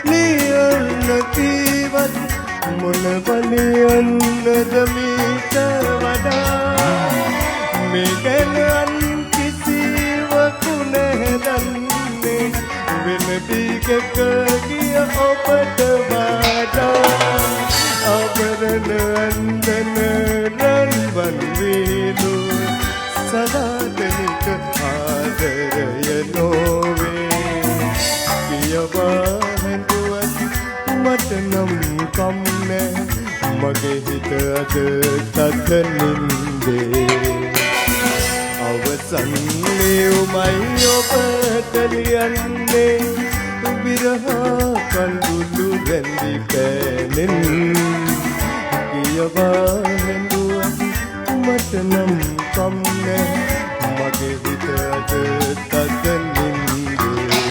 නියන්න කීවත් මොන බලියන්නද මීට වඩා මේ ගැන කිසිවකු නැදන්නේ වෙන දිගක ගිය ඔබට වඩා ආභරණ අන්දන රන්වන් වේලු සදාතනික ආදරය නොවේ කියවා හැඬුවත් මට නම් කම්නෑ මගේ හිත අද තද නින්දේ අවසන් ලියුමයි ඔබට ලියන්නේ විරහ කඳුළු රැඳි පෑනෙන් කියවා හැඬුවත් මට නම් කම්නෑ මගේ හිත අද